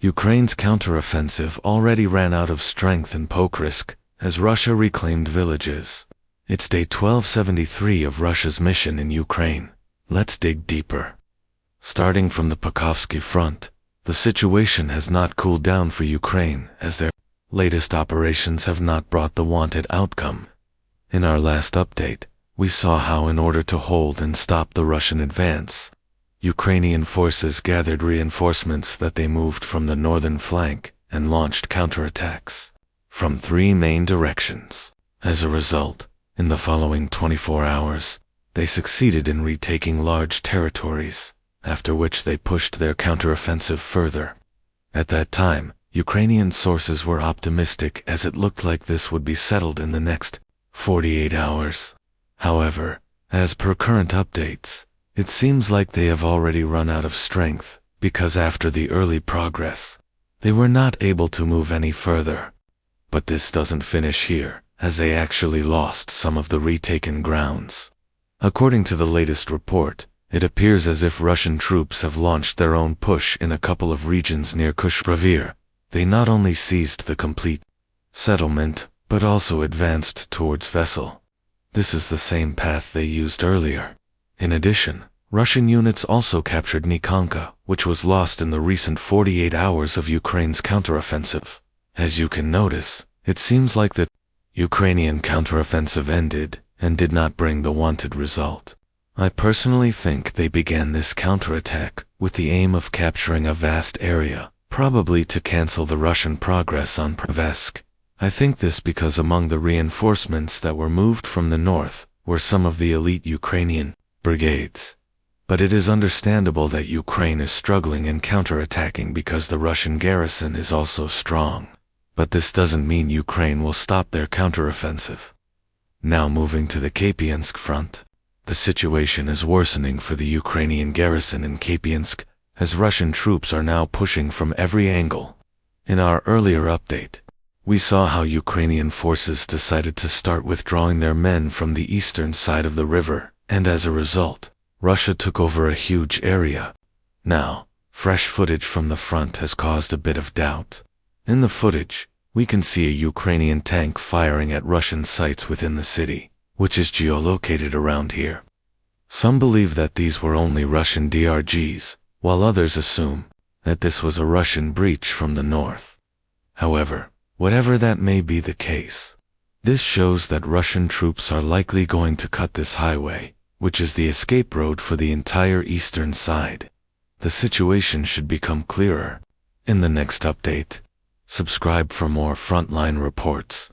Ukraine's counteroffensive already ran out of strength in Pocrsk as Russia reclaimed villages. It's day 1273 of Russia's mission in Ukraine. Let's dig deeper. Starting from the Pokavsk front, the situation has not cooled down for Ukraine as their latest operations have not brought the wanted outcome. In our last update, we saw how in order to hold and stop the Russian advance, Ukrainian forces gathered reinforcements that they moved from the northern flank and launched counterattacks from 3 main directions. As a result, in the following 24 hours, they succeeded in retaking large territories, after which they pushed their counteroffensive further. At that time, Ukrainian sources were optimistic as it looked like this would be settled in the next 48 hours. However, as per current updates, it seems like they have already run out of strength, because after the early progress, they were not able to move any further. But this doesn't finish here, as they actually lost some of the retaken grounds. According to the latest report, it appears as if Russian troops have launched their own push in a couple of regions near Kushraviar. They not only seized the complete settlement, but also advanced towards Vessel. This is the same path they used earlier. In addition, Russian units also captured Nikonka, which was lost in the recent 48 hours of Ukraine's counteroffensive. As you can notice, it seems like the Ukrainian counteroffensive ended and did not bring the wanted result. I personally think they began this counterattack with the aim of capturing a vast area, probably to cancel the Russian progress on Pokrovsk. I think this because among the reinforcements that were moved from the north were some of the elite Ukrainian brigades. But it is understandable that Ukraine is struggling and counterattacking because the Russian garrison is also strong. But this doesn't mean Ukraine will stop their counteroffensive. Now moving to the Capyansk front, the situation is worsening for the Ukrainian garrison in Capyansk, as Russian troops are now pushing from every angle. In our earlier update, we saw how Ukrainian forces decided to start withdrawing their men from the eastern side of the river, and as a result, Russia took over a huge area. Now, fresh footage from the front has caused a bit of doubt. In the footage, we can see a Ukrainian tank firing at Russian sites within the city, which is geolocated around here. Some believe that these were only Russian DRGs, while others assume that this was a Russian breach from the north. However, whatever that may be the case, this shows that Russian troops are likely going to cut this highway, which is the escape road for the entire eastern side. The situation should become clearer in the next update. Subscribe for more frontline reports.